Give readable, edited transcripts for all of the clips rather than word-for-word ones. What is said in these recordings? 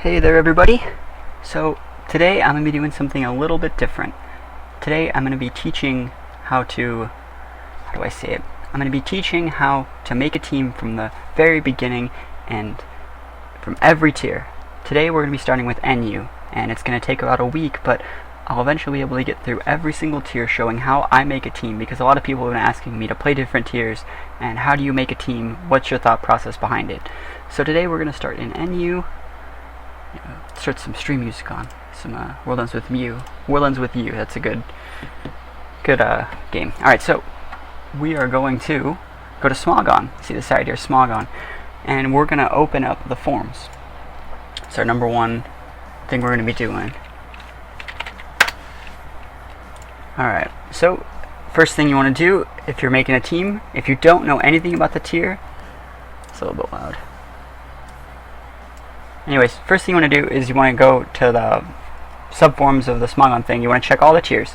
Hey there everybody! So today I'm going to be doing something a little bit different. Today I'm going to be teaching how to I'm going to be teaching how to make a team from the very beginning and from every tier. Today we're going to be starting with NU, and it's going to take about a week, but I'll eventually be able to get through every single tier showing how I make a team, because a lot of people have been asking me to play different tiers and how do you make a team, what's your thought process behind it. So today we're going to start in NU. Start some stream music on, some World Ends With You. World Ends With You, that's a good game. Alright, so we are going to go to Smogon. See the side here, Smogon. And we're going to open up the forms. It's our number one thing we're going to be doing. Alright, so first thing you want to do if you're making a team, if you don't know anything about the tier, it's a little bit loud. Anyways, first thing you want to do is you want to go to the subforms of the Smogon thing. You want to check all the tiers.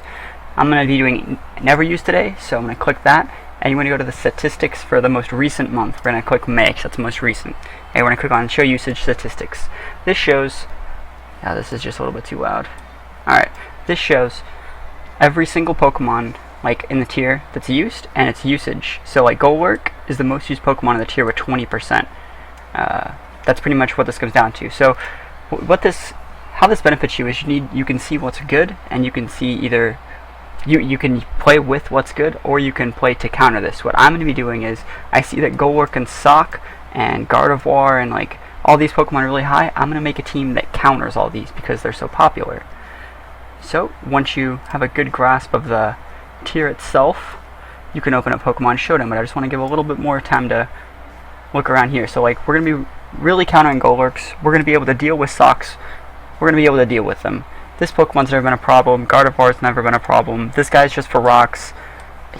I'm going to be doing Neverused today, so I'm going to click that. And you want to go to the statistics for the most recent month. We're going to click May, because that's the most recent. And you want to click on Show Usage Statistics. This shows... Yeah, this is just a little bit too loud. Alright, this shows every single Pokemon like in the tier that's used and its usage. So like Golurk is the most used Pokemon in the tier with 20%. That's pretty much what this comes down to. So how this benefits you is you can see what's good, and you can see either you can play with what's good, or you can play to counter this. What I'm going to be doing is, I see that Golurk and Sock and Gardevoir and like all these Pokemon are really high. I'm going to make a team that counters all these because they're so popular. So once you have a good grasp of the tier itself, you can open up Pokemon Showdown, but I just want to give a little bit more time to look around here. So like, we're going to be really countering Golurks. We're going to be able to deal with Socks. We're going to be able to deal with them. This Pokemon's never been a problem. Gardevoir's never been a problem. This guy's just for rocks.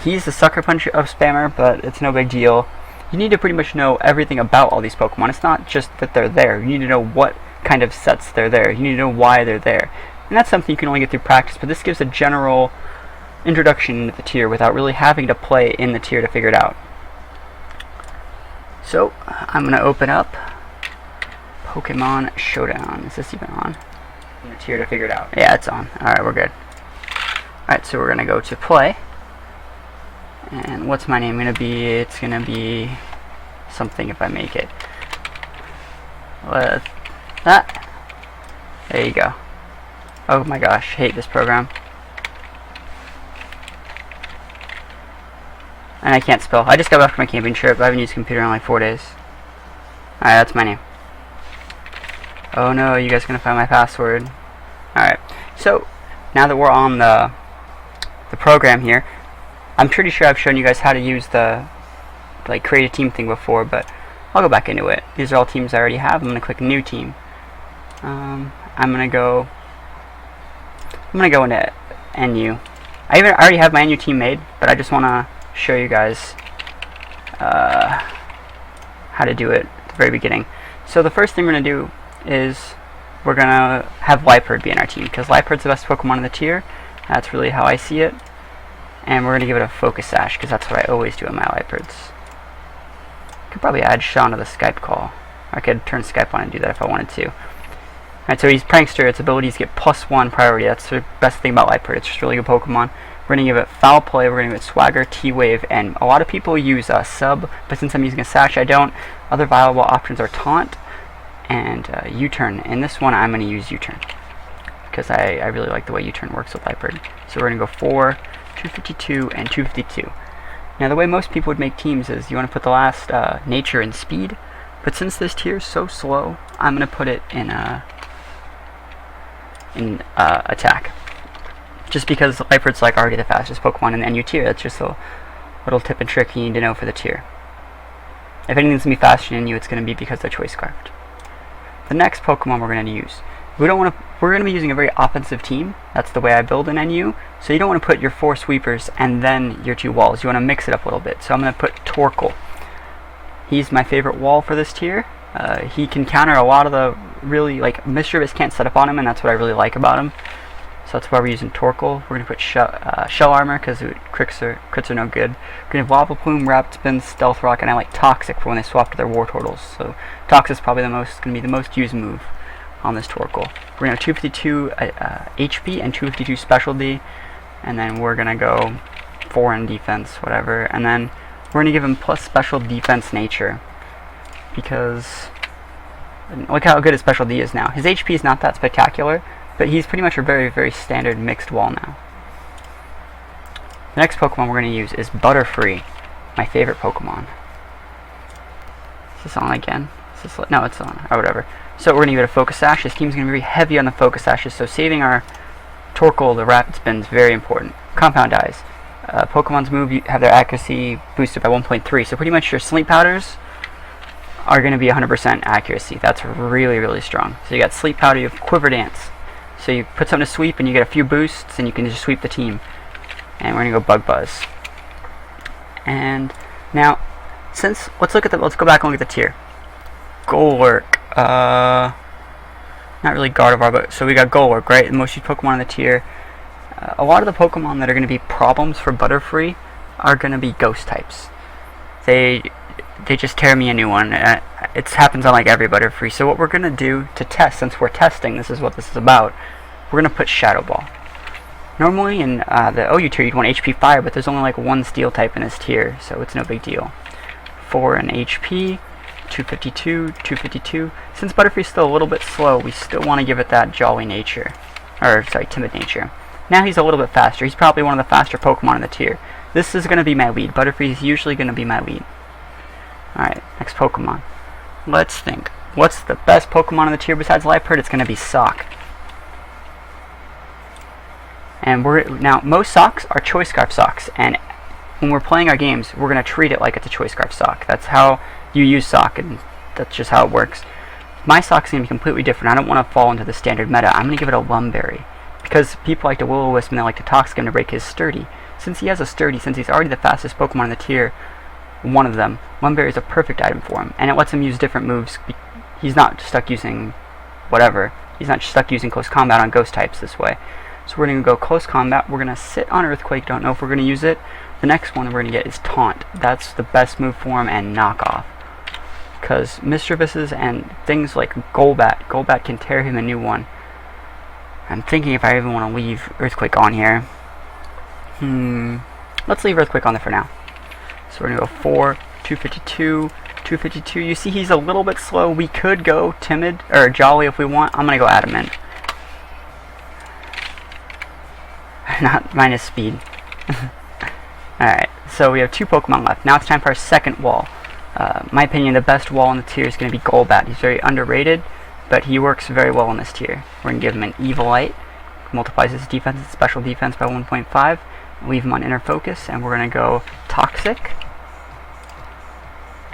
He's the Sucker Punch of spammer, but it's no big deal. You need to pretty much know everything about all these Pokemon. It's not just that they're there. You need to know what kind of sets they're there. You need to know why they're there. And that's something you can only get through practice, but this gives a general introduction into the tier without really having to play in the tier to figure it out. So, I'm going to open up Pokemon Showdown. Is this even on? It's here to figure it out. Yeah, it's on. Alright, we're good. Alright, so we're going to go to play. And what's my name going to be? It's going to be something if I make it. That. There you go. Oh my gosh, hate this program. And I can't spell. I just got back from my camping trip. I haven't used a computer in like 4 days. Alright, that's my name. Oh no, you guys are going to find my password. Alright, so now that we're on the program here, I'm pretty sure I've shown you guys how to use the like create a team thing before, but I'll go back into it. These are all teams I already have. I'm going to click New Team. I'm going to go into NU. I already have my NU team made, but I just want to show you guys how to do it at the very beginning. So the first thing we're going to do is we're going to have Liepard be in our team, because Liepard's the best Pokemon in the tier. That's really how I see it. And we're going to give it a Focus Sash, because that's what I always do in my Liepards. I could probably add Sean to the Skype call. I could turn Skype on and do that if I wanted to. Alright, so he's Prankster. Its abilities get +1 priority. That's the best thing about Liepard. It's just a really good Pokemon. We're going to give it Foul Play, we're going to give it Swagger, T-Wave, and a lot of people use Sub, but since I'm using a Sash, I don't. Other viable options are Taunt and U-Turn. In this one, I'm going to use U-Turn, because I really like the way U-Turn works with Liepard. So we're going to go 4, 252, and 252. Now the way most people would make teams is you want to put the last Nature and Speed, but since this tier is so slow, I'm going to put it in Attack. Just because Liepard's like already the fastest Pokemon in the NU tier. That's just a little tip and trick you need to know for the tier. If anything's going to be faster than you, it's going to be because they're Choice Scarfed. The next Pokemon we're going to use, we're going to be using a very offensive team. That's the way I build an NU. So you don't want to put your 4 sweepers and then your 2 walls. You want to mix it up a little bit. So I'm going to put Torkoal. He's my favorite wall for this tier. He can counter a lot of the really, like, Mischievous can't set up on him, and that's what I really like about him. So that's why we're using Torkoal. We're going to put Shell Armor, because crits are no good. We're going to have Lava Plume, Rapid Spin, Stealth Rock, and I like Toxic for when they swap to their Wartortles. So Toxic's probably going to be the most used move on this Torkoal. We're going to have 252 HP and 252 specialty, and then we're going to go 4 in defense, whatever, and then we're going to give him plus special defense nature, because look how good his special D is now. His HP is not that spectacular, but he's pretty much a very, very standard mixed wall now. The next Pokemon we're going to use is Butterfree, my favorite Pokemon. Is this on again? Is this no, it's on, or whatever. So we're going to give it a Focus Sash. This team's going to be very heavy on the Focus Sashes, so saving our Torkoal, the Rapid Spin, is very important. Compound Eyes. Pokemon's move have their accuracy boosted by 1.3, so pretty much your Sleep Powders are going to be 100% accuracy. That's really, really strong. So you got Sleep Powder, you have Quiver Dance. So you put something to sweep and you get a few boosts and you can just sweep the team. And we're going to go Bug Buzz. And now, let's go back and look at the tier. Golurk. Not really Gardevoir, but so we got Golurk, right? The most used Pokemon on the tier. A lot of the Pokemon that are going to be problems for Butterfree are going to be Ghost types. They just tear me a new one. It happens on like every Butterfree. So what we're going to do to test, since we're testing, this is what this is about, we're going to put Shadow Ball. Normally in the OU tier you'd want HP 5, but there's only like one Steel type in this tier, so it's no big deal. 4 in HP, 252, 252. Since Butterfree's still a little bit slow, we still want to give it that jolly nature. Or, sorry, timid nature. Now he's a little bit faster. He's probably one of the faster Pokemon in the tier. This is going to be my lead. Butterfree is usually going to be my lead. Alright, next Pokemon. Let's think. What's the best Pokemon in the tier besides Liepard? It's going to be Sock. And now most socks are Choice Scarf socks, and when we're playing our games, we're going to treat it like it's a Choice Scarf sock. That's how you use sock, and that's just how it works. My sock's going to be completely different. I don't want to fall into the standard meta. I'm going to give it a Lumberry, because people like to Will-O-Wisp and they like to Toxic him to break his Sturdy. Since he has a Sturdy, since he's already the fastest Pokemon in the tier, one of them, Lumberry is a perfect item for him, and it lets him use different moves. He's not stuck using whatever. He's not stuck using Close Combat on Ghost types this way. So we're going to go Close Combat. We're going to sit on Earthquake. Don't know if we're going to use it. The next one we're going to get is Taunt. That's the best move for him, and Knock Off. Because Mistrevises and things like Golbat can tear him a new one. I'm thinking if I even want to leave Earthquake on here. Let's leave Earthquake on there for now. So we're going to go 4, 252, 252. You see he's a little bit slow. We could go Timid, or Jolly if we want. I'm going to go Adamant. Not minus speed. Alright, so we have 2 Pokemon left. Now it's time for our second wall. My opinion, the best wall in the tier is going to be Golbat. He's very underrated, but he works very well in this tier. We're going to give him an Evilite. Multiplies his defense and special defense by 1.5. Leave him on Inner Focus, and we're going to go Toxic.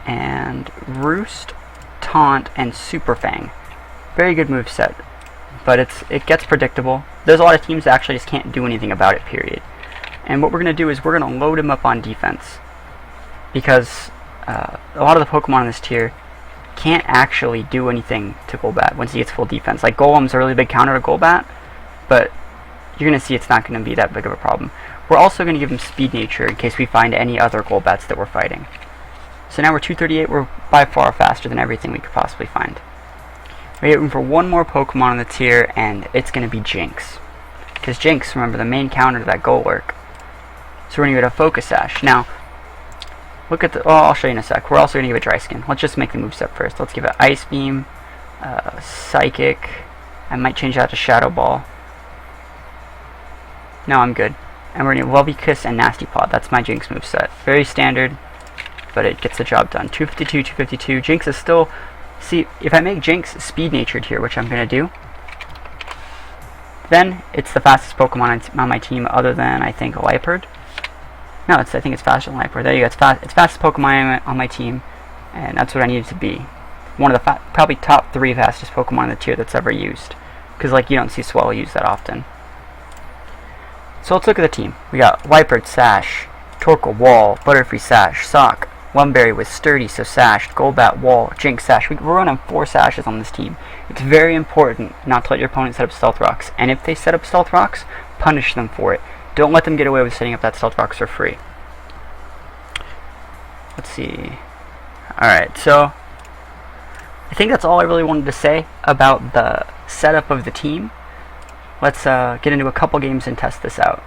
And Roost, Taunt, and Super Fang. Very good moveset, but it gets predictable. There's a lot of teams that actually just can't do anything about it, period. And what we're going to do is we're going to load him up on defense, because a lot of the Pokemon in this tier can't actually do anything to Golbat once he gets full defense. Like Golem's a really big counter to Golbat, but you're going to see it's not going to be that big of a problem. We're also going to give him Speed Nature in case we find any other Golbats that we're fighting. So now we're 238, we're by far faster than everything we could possibly find. We have room for one more Pokemon in the tier, and it's going to be Jinx. Because Jinx, remember, the main counter to that Golurk. So we're going to give it a Focus Sash. Now, look at the... Oh, I'll show you in a sec. We're also going to give it Dry Skin. Let's just make the moveset first. Let's give it Ice Beam, Psychic. I might change that to Shadow Ball. No, I'm good. And we're going to Lovey Kiss and Nasty Paw. That's my Jinx moveset. Very standard, but it gets the job done. 252, 252. Jinx is still... See, if I make Jinx Speed Natured here, which I'm going to do, then it's the fastest Pokemon on my team other than, I think, Liepard. No, I think it's faster than Liepard. There you go. It's fastest Pokemon on my team, and that's what I need it to be. One of the probably top 3 fastest Pokemon in the tier that's ever used. Because, like, you don't see Swallow used that often. So let's look at the team. We got Liepard, Sash, Torkoal, Wall, Butterfree, Sash, Sock, Lumberry with Sturdy, so Sash, Golbat, Wall, Jinx, Sash. We're running 4 Sashes on this team. It's very important not to let your opponent set up Stealth Rocks. And if they set up Stealth Rocks, punish them for it. Don't let them get away with setting up that Stealth Rocks for free. Let's see. Alright, so I think that's all I really wanted to say about the setup of the team. Let's get into a couple games and test this out.